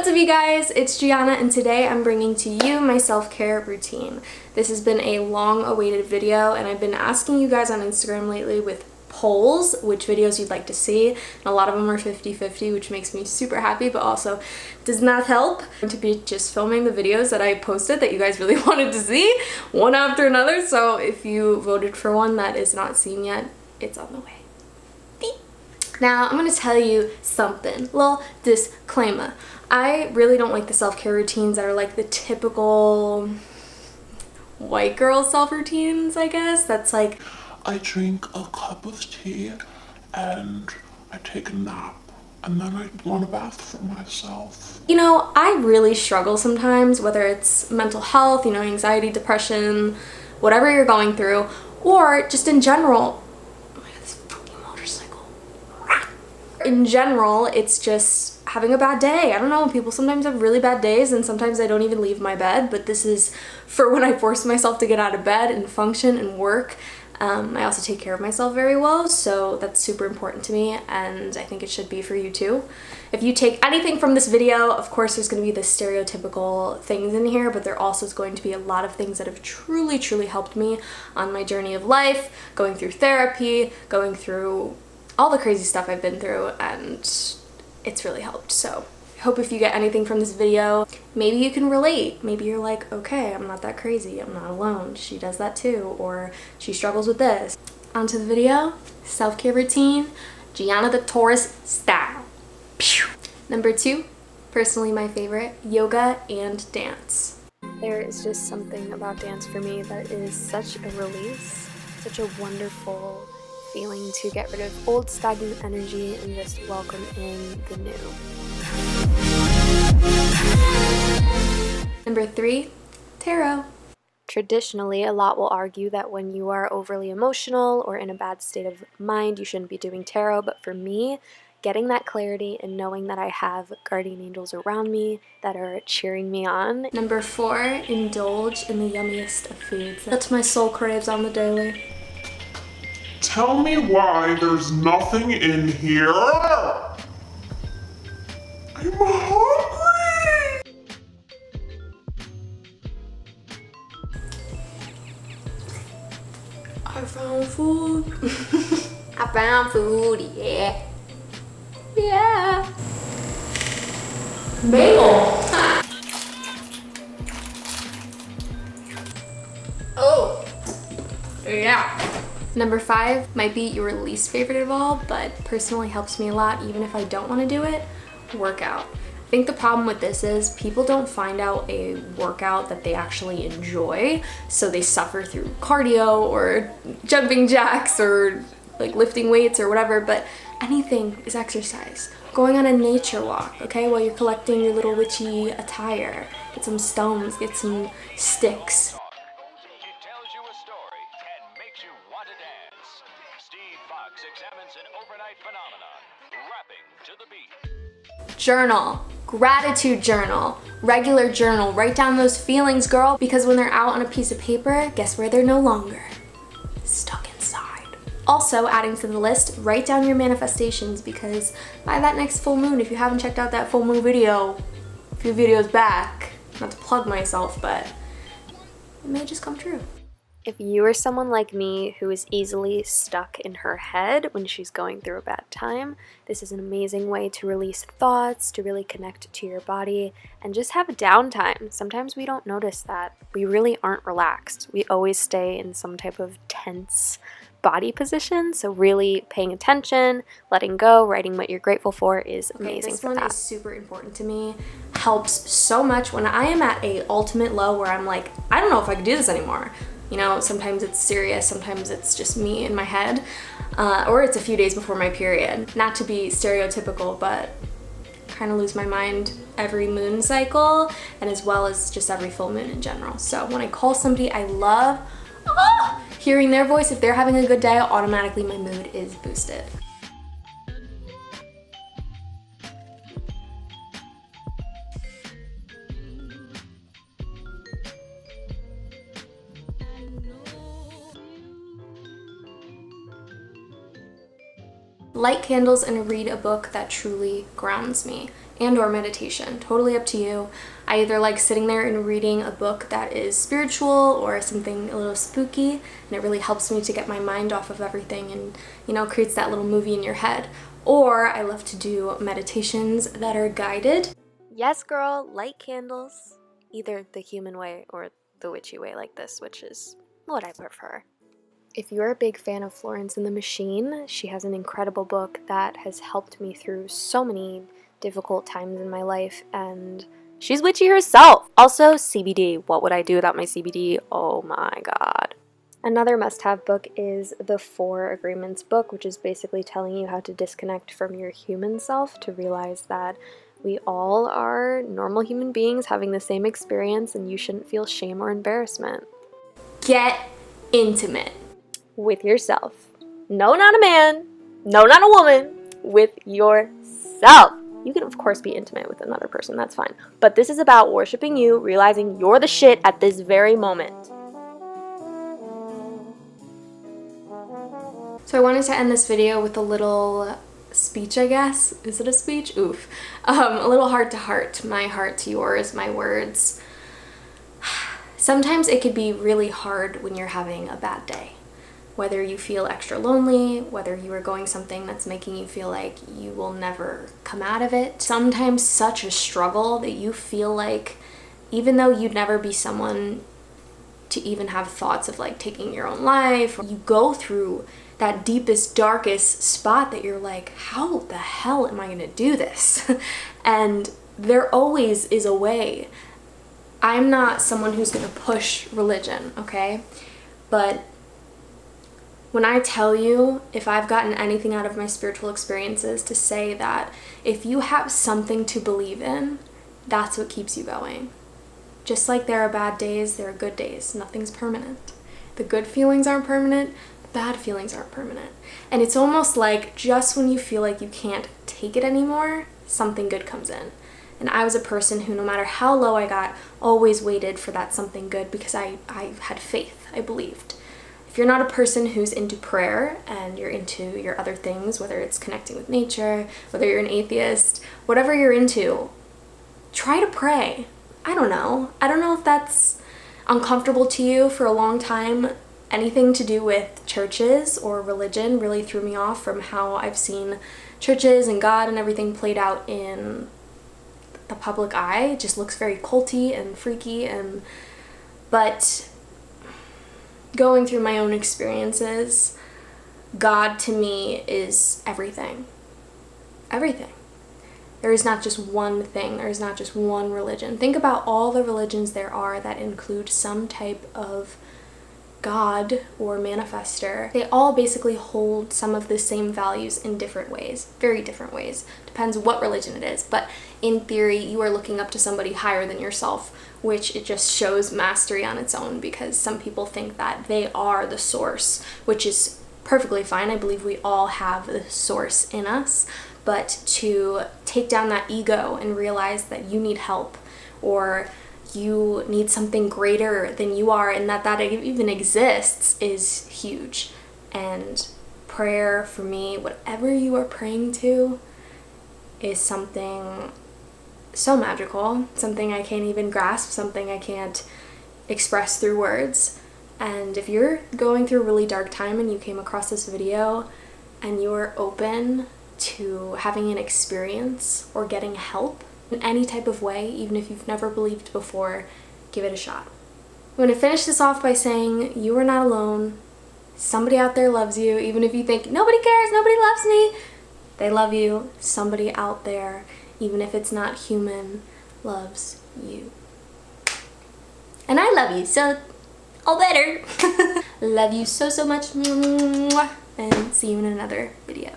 What's up you guys, it's Gianna and today I'm bringing to you my self-care routine. This has been a long awaited video and I've been asking you guys on Instagram lately with polls which videos you'd like to see, and a lot of them are 50-50, which makes me super happy but also does not help. I'm going to be just filming the videos that I posted that you guys really wanted to see one after another, so if you voted for one that is not seen yet, it's on the way. Now I'm going to tell you something, little disclaimer. I really don't like the self-care routines that are like the typical white girl self-routines, I guess. That's like, I drink a cup of tea and I take a nap and then I want a bath for myself. you know, I really struggle sometimes, whether it's mental health, you know, anxiety, depression, whatever you're going through, or just in general. Oh my god, this fucking motorcycle. In general, it's just having a bad day. I don't know, people sometimes have really bad days and sometimes I don't even leave my bed, but this is for when I force myself to get out of bed and function and work. I also take care of myself very well, so that's super important to me and I think it should be for you too. If you take anything from this video, of course there's going to be the stereotypical things in here, but there also is going to be a lot of things that have truly helped me on my journey of life, going through therapy, going through all the crazy stuff I've been through, and it's really helped. So I hope if you get anything from this video, maybe you can relate. Maybe you're like, okay, I'm not that crazy. I'm not alone. She does that too, or she struggles with this. On to the video. Self-care routine, Giannathetaurus style. Pew. Number 2, personally my favorite, yoga and dance. There is just something about dance for me that is such a release, such a wonderful feeling to get rid of old stagnant energy and just welcome in the new. Number 3, tarot. Traditionally, a lot will argue that when you are overly emotional or in a bad state of mind, you shouldn't be doing tarot, but for me, getting that clarity and knowing that I have guardian angels around me that are cheering me on. Number 4, indulge in the yummiest of foods that my soul craves on the daily. Tell me why there's nothing in here. I'm hungry. I found food. I found food, yeah. Yeah. Bagel. Oh. Yeah. Number 5 might be your least favorite of all, but personally helps me a lot even if I don't want to do it, workout. I think the problem with this is people don't find out a workout that they actually enjoy, so they suffer through cardio or jumping jacks or like lifting weights or whatever, but anything is exercise. Going on a nature walk, okay, while you're collecting your little witchy attire. Get some stones, get some sticks. Journal, gratitude journal, regular journal, write down those feelings, girl, because when they're out on a piece of paper, guess where they're no longer? Stuck inside. Also, adding to the list, write down your manifestations, because by that next full moon, if you haven't checked out that full moon video, a few videos back, not to plug myself, but it may just come true. If you are someone like me who is easily stuck in her head when she's going through a bad time, this is an amazing way to release thoughts, to really connect to your body, and just have a downtime. Sometimes we don't notice that. We really aren't relaxed. We always stay in some type of tense body position, so really paying attention, letting go, writing what you're grateful for is amazing for that. This one is super important to me. Helps so much when I am at a ultimate low where I'm like, I don't know if I can do this anymore. You know, sometimes it's serious, sometimes it's just me in my head, or it's a few days before my period. Not to be stereotypical, but kind of lose my mind every moon cycle, and as well as just every full moon in general. So when I call somebody I love, hearing their voice, if they're having a good day, automatically my mood is boosted. Light candles and read a book that truly grounds me. and or meditation. Totally up to you. I either like sitting there and reading a book that is spiritual or something a little spooky, and it really helps me to get my mind off of everything and, you know, creates that little movie in your head. Or I love to do meditations that are guided. Yes, girl, light candles. Either the human way or the witchy way like this, which is what I prefer. If you're a big fan of Florence and the Machine, she has an incredible book that has helped me through so many difficult times in my life, and she's witchy herself. Also, CBD. What would I do without my CBD? Oh my god. Another must-have book is the 4 Agreements book, which is basically telling you how to disconnect from your human self to realize that we all are normal human beings having the same experience, and you shouldn't feel shame or embarrassment. Get intimate with yourself. No, not a man. No, not a woman. With yourself. You can, of course, be intimate with another person. That's fine. But this is about worshiping you, realizing you're the shit at this very moment. So I wanted to end this video with a little speech, I guess. Is it a speech? Oof. A little heart to heart. My heart to yours, my words. Sometimes it could be really hard when you're having a bad day. Whether you feel extra lonely, whether you are going something that's making you feel like you will never come out of it. Sometimes such a struggle that you feel like even though you'd never be someone to even have thoughts of like taking your own life, or you go through that deepest, darkest spot that you're like, how the hell am I gonna do this? And there always is a way. I'm not someone who's gonna push religion, okay? But when I tell you, if I've gotten anything out of my spiritual experiences, to say that if you have something to believe in, that's what keeps you going. Just like there are bad days, there are good days. Nothing's permanent. The good feelings aren't permanent, the bad feelings aren't permanent. And it's almost like just when you feel like you can't take it anymore, something good comes in. And I was a person who, no matter how low I got, always waited for that something good because I had faith, I believed. If you're not a person who's into prayer and you're into your other things, whether it's connecting with nature, whether you're an atheist, whatever you're into, try to pray. I don't know if that's uncomfortable to you. For a long time, anything to do with churches or religion really threw me off from how I've seen churches and God and everything played out in the public eye. It just looks very culty and freaky, but going through my own experiences, God to me is everything. Everything. There is not just one thing. There is not just one religion. Think about all the religions there are that include some type of God or manifester. They all basically hold some of the same values in different ways, very different ways. Depends what religion it is, but in theory, you are looking up to somebody higher than yourself, which it just shows mastery on its own because some people think that they are the source, which is perfectly fine. I believe we all have the source in us, but to take down that ego and realize that you need help or you need something greater than you are and that even exists is huge. And prayer for me, whatever you are praying to, is something so magical, something I can't even grasp, something I can't express through words. And if you're going through a really dark time and you came across this video and you're open to having an experience or getting help in any type of way, even if you've never believed before, give it a shot. I'm going to finish this off by saying you are not alone. Somebody out there loves you, even if you think nobody cares, nobody loves me. They love you. Somebody out there, even if it's not human, loves you. And I love you, so all better. Love you so much. And see you in another video.